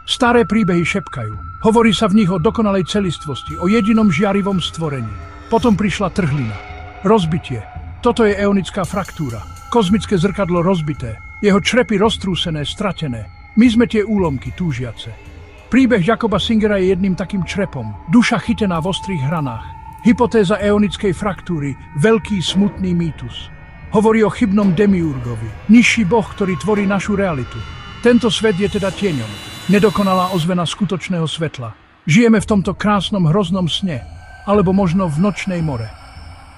Staré príbehy šepkajú. Hovorí sa v nich o dokonalej celistvosti, o jedinom žiarivom stvorení. Potom prišla trhlina. Rozbitie. Toto je eonická fraktúra. Kozmické zrkadlo rozbité. Jeho črepy roztrúsené, stratené. My sme tie úlomky, túžiace. Príbeh Jacoba Singera je jedným takým črepom. Duša chytená v ostrých hranách. Hypotéza eonickej fraktúry, veľký smutný mýtus. Hovorí o chybnom demiurgovi, nižší boh, ktorý tvorí našu realitu. Tento svet je teda tieňom, nedokonalá ozvena skutočného svetla. Žijeme v tomto krásnom hroznom sne, alebo možno v nočnej more.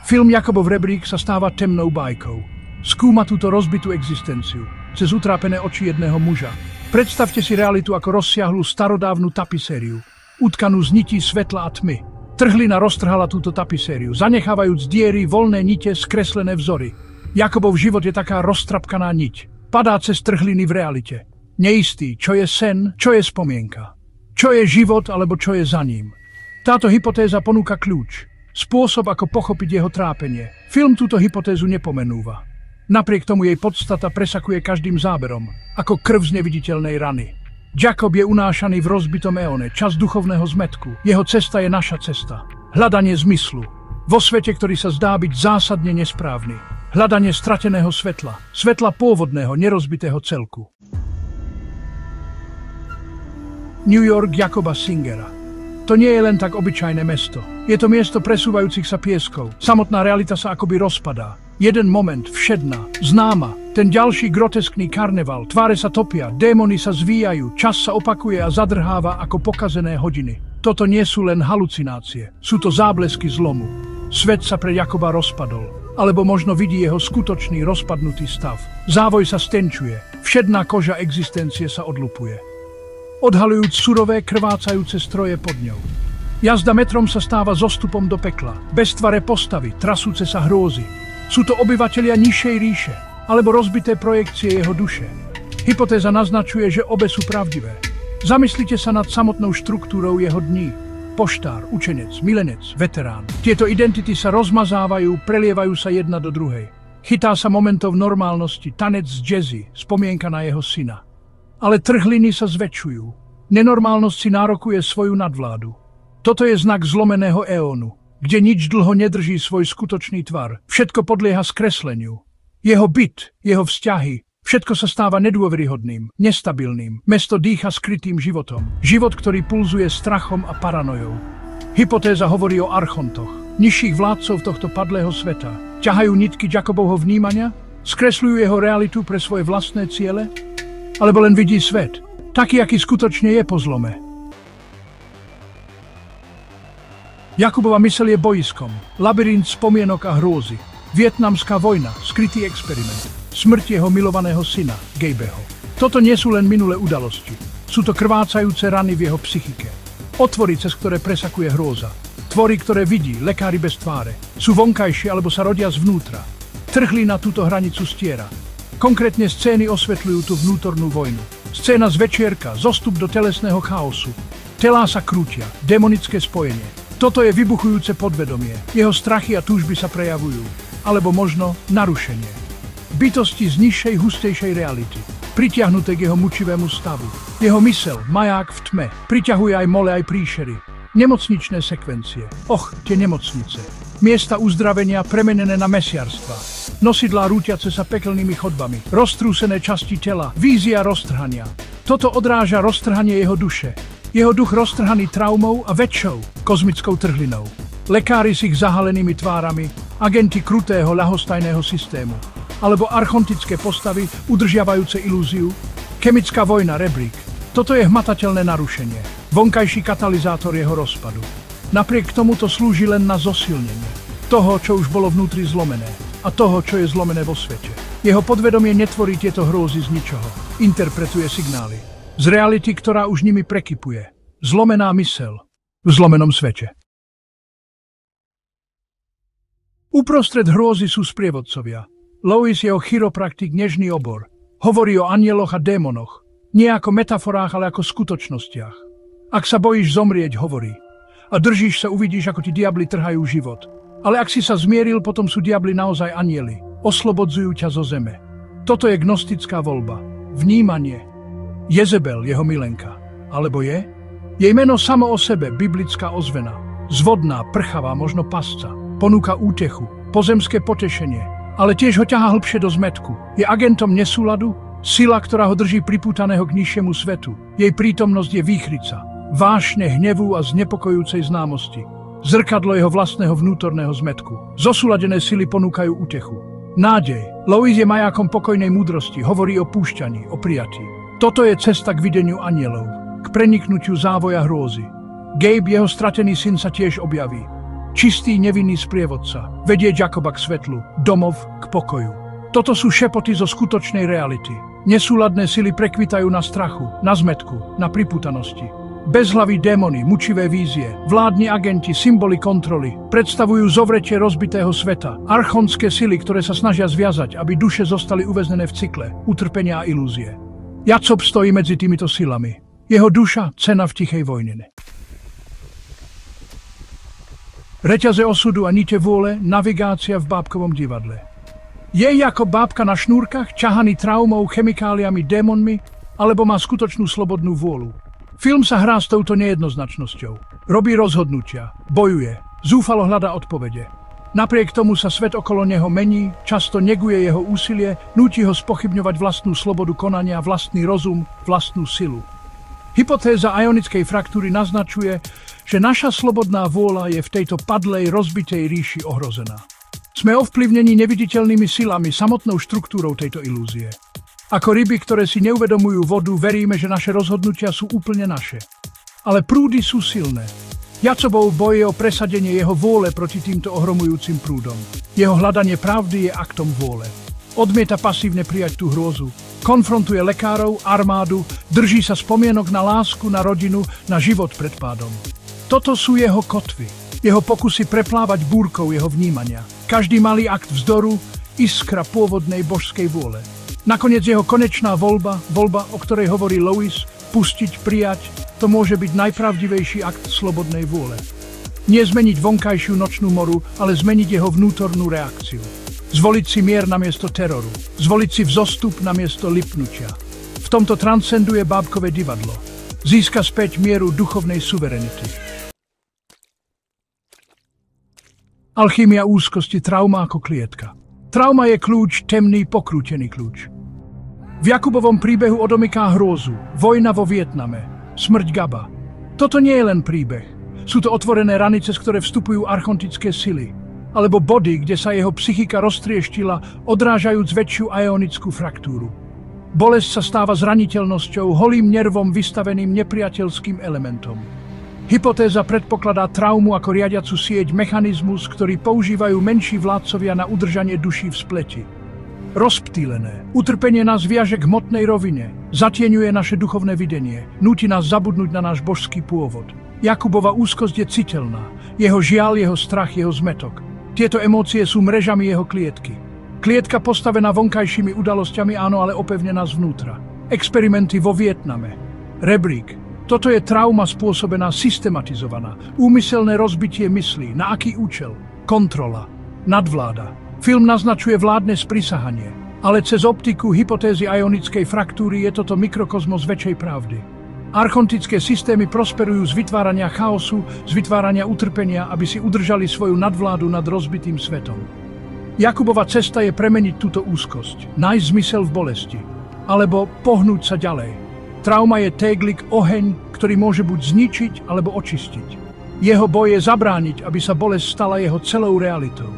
Film Jakobov rebrík sa stáva temnou bajkou. Skúma túto rozbitú existenciu, cez utrápené oči jedného muža. Predstavte si realitu ako rozsiahlu starodávnu tapisériu, utkanú z nití svetla a tmy. Trhlina roztrhala túto tapisériu, zanechávajúc diery, voľné nite, skreslené vzory. Jakobov život je taká roztrapkaná niť. Padá cez trhliny v realite. Neistý, čo je sen, čo je spomienka. Čo je život, alebo čo je za ním. Táto hypotéza ponúka kľúč. Spôsob, ako pochopiť jeho trápenie. Film túto hypotézu nepomenúva. Napriek tomu jej podstata presakuje každým záberom, ako krv z neviditeľnej rany. Jacob je unášaný v rozbitom eone, čas duchovného zmätku. Jeho cesta je naša cesta. Hľadanie zmyslu. Vo svete, ktorý sa zdá byť zásadne nesprávny. Hľadanie strateného svetla. Svetla pôvodného, nerozbitého celku. New York Jacoba Singera. To nie je len tak obyčajné mesto. Je to miesto presúvajúcich sa pieskov. Samotná realita sa akoby rozpadá. Jeden moment, všedná, známa, ten ďalší groteskný karneval, tváre sa topia, démoni sa zvíjajú, čas sa opakuje a zadrháva ako pokazené hodiny. Toto nie sú len halucinácie, sú to záblesky zlomu. Svet sa pre Jakoba rozpadol, alebo možno vidí jeho skutočný rozpadnutý stav. Závoj sa stenčuje, všedná koža existencie sa odlupuje. Odhalujúc surové, krvácajúce stroje pod ňou. Jazda metrom sa stáva zostupom do pekla, beztvaré postavy, trasúce sa hrôzy. Sú to obyvatelia nižšej ríše, alebo rozbité projekcie jeho duše. Hypotéza naznačuje, že obe sú pravdivé. Zamyslite sa nad samotnou štruktúrou jeho dní. Poštár, učenec, milenec, veterán. Tieto identity sa rozmazávajú, prelievajú sa jedna do druhej. Chytá sa momentov normálnosti, tanec z jazzy, spomienka na jeho syna. Ale trhliny sa zväčšujú. Nenormálnosť si nárokuje svoju nadvládu. Toto je znak zlomeného eónu, kde nič dlho nedrží svoj skutočný tvar. Všetko podlieha skresleniu. Jeho byt, jeho vzťahy, všetko sa stáva nedôveryhodným, nestabilným. Mesto dýcha skrytým životom. Život, ktorý pulzuje strachom a paranojou. Hypotéza hovorí o archontoch, nižších vládcov tohto padlého sveta. Ťahajú nitky Jacobovho vnímania? Skresľujú jeho realitu pre svoje vlastné ciele? Alebo len vidí svet, taký, aký skutočne je po zlome? Jakubova myseľ je bojiskom, labyrint spomienok a hrôzy. Vietnamská vojna, skrytý experiment, smrť jeho milovaného syna, Gabeho. Toto nie sú len minulé udalosti. Sú to krvácajúce rany v jeho psychike. Otvory, cez ktoré presakuje hrôza. Tvory, ktoré vidí, lekári bez tváre. Sú vonkajšie alebo sa rodia zvnútra. Trhlina túto hranicu stiera. Konkrétne scény osvetľujú tú vnútornú vojnu. Scéna z večierka, zostup do telesného chaosu. Telá sa krútia, demonické spojenie. Toto je vybuchujúce podvedomie. Jeho strachy a túžby sa prejavujú. Alebo možno narušenie. Bytosti z nižšej, hustejšej reality. Pritiahnuté k jeho mučivému stavu. Jeho myseľ, maják v tme, priťahuje aj mole, aj príšery. Nemocničné sekvencie. Och, tie nemocnice. Miesta uzdravenia premenené na mesiarstva. Nosidlá rútiace sa pekelnými chodbami. Roztrúsené časti tela. Vízia roztrhania. Toto odráža roztrhanie jeho duše. Jeho duch roztrhaný traumou a väčšou kozmickou trhlinou. Lekári s ich zahalenými tvárami, agenti krutého ľahostajného systému, alebo archontické postavy udržiavajúce ilúziu, chemická vojna, rebrík. Toto je hmatateľné narušenie, vonkajší katalizátor jeho rozpadu. Napriek tomu to slúži len na zosilnenie toho, čo už bolo vnútri zlomené a toho, čo je zlomené vo svete. Jeho podvedomie netvorí tieto hrôzy z ničoho, interpretuje signály. Z reality, ktorá už nimi prekypuje. Zlomená myseľ v zlomenom svete. Uprostred hrôzy sú sprievodcovia. Lois je chiropraktik, nežný obor. Hovorí o anjeloch a démonoch. Nie ako metaforách, ale ako skutočnostiach. Ak sa bojíš zomrieť, hovorí. A držíš sa, uvidíš, ako ti diabli trhajú život. Ale ak si sa zmieril, potom sú diabli naozaj anjeli. Oslobodzujú ťa zo zeme. Toto je gnostická voľba. Vnímanie. Jezebel, jeho milenka. Alebo je? Jej meno samo o sebe, biblická ozvena. Zvodná, prchavá, možno pasca. Ponúka útechu, pozemské potešenie, ale tiež ho ťahá hlbšie do zmätku. Je agentom nesúladu, sila, ktorá ho drží pripútaného k nižšiemu svetu. Jej prítomnosť je výchrica, vášne, hnevu a znepokojujúcej známosti. Zrkadlo jeho vlastného vnútorného zmätku. Zosúladené sily ponúkajú útechu. Nádej. Louise je majákom pokojnej múdrosti, hovorí o púšťaní, o prijatí. Toto je cesta k videniu anielov, k preniknutiu závoja hrôzy. Gabe, jeho stratený syn, sa tiež objaví. Čistý, nevinný sprievodca, vedie Jacoba k svetlu, domov k pokoju. Toto sú šepoty zo skutočnej reality. Nesúladné sily prekvitajú na strachu, na zmätku, na pripútanosti. Bezhlaví démoni, mučivé vízie, vládni agenti, symboly kontroly predstavujú zovretie rozbitého sveta. Archonské sily, ktoré sa snažia zviazať, aby duše zostali uväznené v cykle utrpenia a ilúzie. Jacob stojí medzi týmito silami. Jeho duša, cena v tichej vojne. Reťaze osudu a nite vôle, navigácia v bábkovom divadle. Je ako bábka na šnúrkach, ťahaný traumou, chemikáliami, démonmi, alebo má skutočnú slobodnú vôľu? Film sa hrá s touto nejednoznačnosťou. Robí rozhodnutia, bojuje, zúfalo hľadá odpovede. Napriek tomu sa svet okolo neho mení, často neguje jeho úsilie, núti ho spochybňovať vlastnú slobodu konania, vlastný rozum, vlastnú silu. Hypotéza ionickej fraktúry naznačuje, že naša slobodná vôľa je v tejto padlej, rozbitej ríši ohrozená. Sme ovplyvnení neviditeľnými silami, samotnou štruktúrou tejto ilúzie. Ako ryby, ktoré si neuvedomujú vodu, veríme, že naše rozhodnutia sú úplne naše. Ale prúdy sú silné. Jacobov boj je o presadenie jeho vôle proti týmto ohromujúcim prúdom. Jeho hľadanie pravdy je aktom vôle. Odmieta pasívne prijať tú hrôzu. Konfrontuje lekárov, armádu, drží sa spomienok na lásku, na rodinu, na život pred pádom. Toto sú jeho kotvy, jeho pokusy preplávať búrkou jeho vnímania. Každý malý akt vzdoru, iskra pôvodnej božskej vôle. Nakoniec jeho konečná voľba, o ktorej hovorí Louise, pustiť, prijať, to môže byť najpravdivejší akt slobodnej vôle. Nie zmeniť vonkajšiu nočnú moru, ale zmeniť jeho vnútornú reakciu. Zvoliť si mier namiesto teroru. Zvoliť si vzostup namiesto lipnutia. V tomto transcenduje bábkové divadlo. Získa späť mieru duchovnej suverenity. Alchýmia úzkosti, trauma ako klietka. Trauma je kľúč, temný, pokrútený kľúč. V Jakubovom príbehu odomyká hrôzu, vojna vo Vietname, smrť Gaba. Toto nie je len príbeh. Sú to otvorené rany, cez ktoré vstupujú archontické sily. Alebo body, kde sa jeho psychika roztrieštila, odrážajúc väčšiu ionickú fraktúru. Bolesť sa stáva zraniteľnosťou, holým nervom vystaveným nepriateľským elementom. Hypotéza predpokladá traumu ako riadiacu sieť, mechanizmus, ktorý používajú menší vládcovia na udržanie duší v spleti. Rozptýlené. Utrpenie nás viaže k hmotnej rovine, zatieňuje naše duchovné videnie, núti nás zabudnúť na náš božský pôvod. Jakubova úzkosť je citeľná, jeho žiaľ, jeho strach, jeho zmätok. Tieto emócie sú mrežami jeho klietky. Klietka postavená vonkajšími udalosťami, áno, ale opevnená zvnútra. Experimenty vo Vietname. Rebrík. Toto je trauma spôsobená, systematizovaná. Úmyselné rozbitie myslí. Na aký účel? Kontrola. Nadvláda. Film naznačuje vládne sprisahanie. Ale cez optiku hypotézy ionickej fraktúry je toto mikrokozmos väčšej pravdy. Archontické systémy prosperujú z vytvárania chaosu, z vytvárania utrpenia, aby si udržali svoju nadvládu nad rozbitým svetom. Jakubova cesta je premeniť túto úzkosť, nájsť zmysel v bolesti, alebo pohnúť sa ďalej. Trauma je téglik, oheň, ktorý môže buď zničiť, alebo očistiť. Jeho boj je zabrániť, aby sa bolesť stala jeho celou realitou.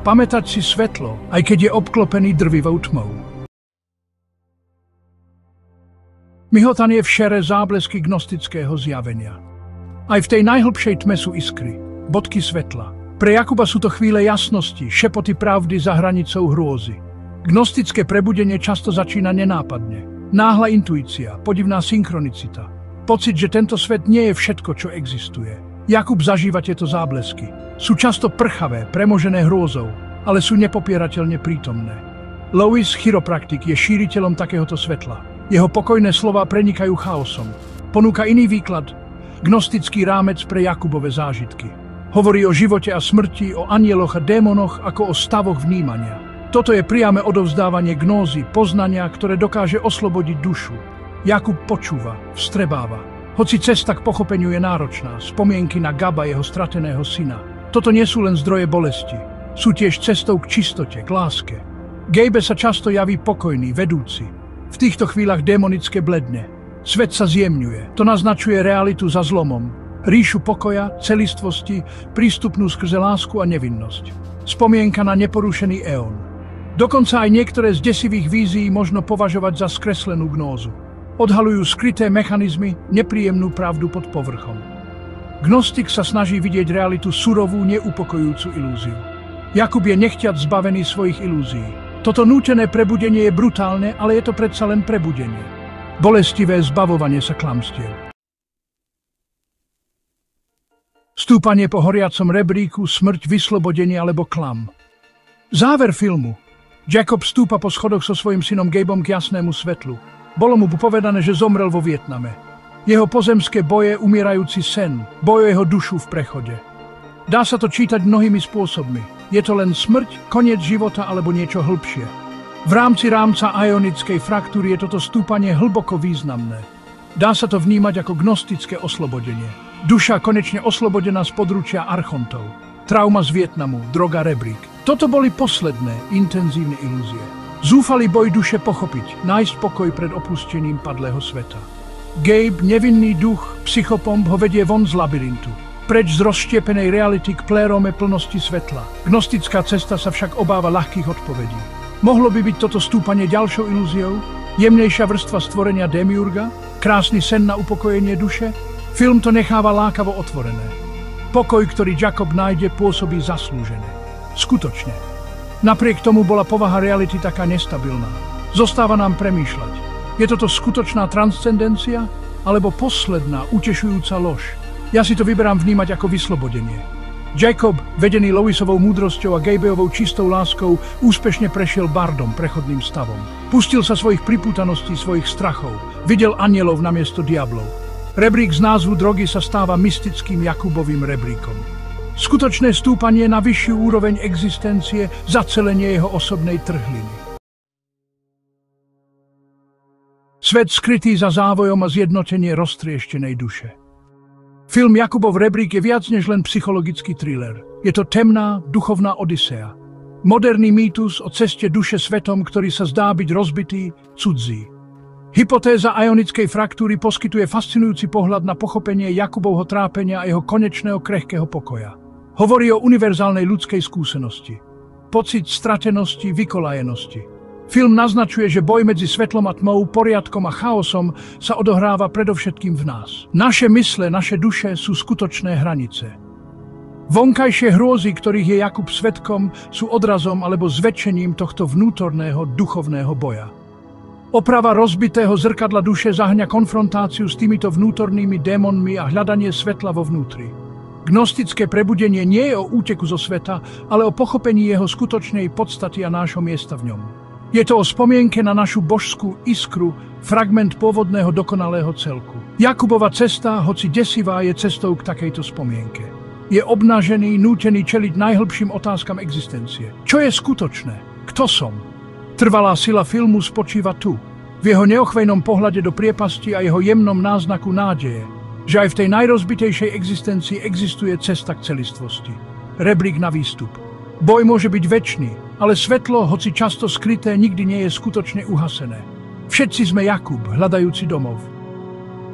Pamätať si svetlo, aj keď je obklopený drvivou tmou. Mihotanie v šere, záblesky gnostického zjavenia. Aj v tej najhlbšej tme sú iskry, bodky svetla. Pre Jakuba sú to chvíle jasnosti, šepoty pravdy za hranicou hrôzy. Gnostické prebudenie často začína nenápadne. Náhla intuícia, podivná synchronicita. Pocit, že tento svet nie je všetko, čo existuje. Jakub zažíva tieto záblesky. Sú často prchavé, premožené hrôzou, ale sú nepopierateľne prítomné. Louise, chiropraktik, je šíriteľom takéhoto svetla. Jeho pokojné slová prenikajú chaosom. Ponúka iný výklad, gnostický rámec pre Jakubove zážitky. Hovorí o živote a smrti, o anjeloch a démonoch ako o stavoch vnímania. Toto je priame odovzdávanie gnózy, poznania, ktoré dokáže oslobodiť dušu. Jakub počúva, vstrebáva. Hoci cesta k pochopeniu je náročná, spomienky na Gaba, jeho strateného syna. Toto nie sú len zdroje bolesti. Sú tiež cestou k čistote, k láske. Gabe sa často javí pokojný, vedúci. V týchto chvíľach démonické bledne. Svet sa zjemňuje. To naznačuje realitu za zlomom. Ríšu pokoja, celistvosti, prístupnú skrze lásku a nevinnosť. Spomienka na neporušený eón. Dokonca aj niektoré z desivých vízií možno považovať za skreslenú gnózu. Odhalujú skryté mechanizmy, nepríjemnú pravdu pod povrchom. Gnostik sa snaží vidieť realitu surovú, neupokojujúcu ilúziu. Jakub je nechtiac zbavený svojich ilúzií. Toto nútené prebudenie je brutálne, ale je to predsa len prebudenie. Bolestivé zbavovanie sa klamstiev. Stúpanie po horiacom rebríku, smrť, vyslobodenie alebo klam. Záver filmu. Jacob stúpa po schodoch so svojím synom Gabeom k jasnému svetlu. Bolo mu povedané, že zomrel vo Vietname. Jeho pozemské boje, umierajúci sen, boj o jeho dušu v prechode. Dá sa to čítať mnohými spôsobmi. Je to len smrť, koniec života alebo niečo hlbšie. V rámci rámca ionickej fraktúry je toto stúpanie hlboko významné. Dá sa to vnímať ako gnostické oslobodenie. Duša konečne oslobodená z područia archontov. Trauma z Vietnamu, droga rebrík. Toto boli posledné, intenzívne ilúzie. Zúfalý boj duše pochopiť, nájsť pokoj pred opustením padlého sveta. Gabe, nevinný duch, psychopomp, ho vedie von z labyrintu. Preč z rozštiepenej reality k plérome plnosti svetla. Gnostická cesta sa však obáva ľahkých odpovedí. Mohlo by byť toto stúpanie ďalšou ilúziou? Jemnejšia vrstva stvorenia Demiurga? Krásny sen na upokojenie duše? Film to necháva lákavo otvorené. Pokoj, ktorý Jacob nájde, pôsobí zaslúžené. Skutočne. Napriek tomu bola povaha reality taká nestabilná. Zostáva nám premýšľať. Je toto skutočná transcendencia? Alebo posledná, utešujúca lož? Ja si to vyberám vnímať ako vyslobodenie. Jacob, vedený Loisovou múdrosťou a Gabeovou čistou láskou, úspešne prešiel bardom, prechodným stavom. Pustil sa svojich pripútaností, svojich strachov. Videl anielov namiesto diablov. Rebrík z názvu drogy sa stáva mystickým Jakubovým rebríkom. Skutočné stúpanie na vyššiu úroveň existencie, zacelenie jeho osobnej trhliny. Svet skrytý za závojom a zjednotenie roztrieštenej duše. Film Jakubov rebrík je viac než len psychologický thriller. Je to temná, duchovná odysea. Moderný mýtus o ceste duše svetom, ktorý sa zdá byť rozbitý, cudzí. Hypotéza ionickej fraktúry poskytuje fascinujúci pohľad na pochopenie Jakubovho trápenia a jeho konečného krehkého pokoja. Hovorí o univerzálnej ľudskej skúsenosti. Pocit stratenosti, vykolajenosti. Film naznačuje, že boj medzi svetlom a tmou, poriadkom a chaosom sa odohráva predovšetkým v nás. Naše mysle, naše duše sú skutočné hranice. Vonkajšie hrôzy, ktorých je Jakub svedkom, sú odrazom alebo zväčšením tohto vnútorného, duchovného boja. Oprava rozbitého zrkadla duše zahňa konfrontáciu s týmito vnútornými démonmi a hľadanie svetla vo vnútri. Gnostické prebudenie nie je o úteku zo sveta, ale o pochopení jeho skutočnej podstaty a nášho miesta v ňom. Je to o spomienke na našu božskú iskru, fragment pôvodného dokonalého celku. Jakubova cesta, hoci desivá, je cestou k takejto spomienke. Je obnažený, nútený čeliť najhlbším otázkam existencie. Čo je skutočné? Kto som? Trvalá sila filmu spočíva tu, v jeho neochvejnom pohľade do priepasti a jeho jemnom náznaku nádeje, že aj v tej najrozbitejšej existencii existuje cesta k celistvosti. Rebrík na výstup. Boj môže byť večný, ale svetlo, hoci často skryté, nikdy nie je skutočne uhasené. Všetci sme Jakub, hľadajúci domov.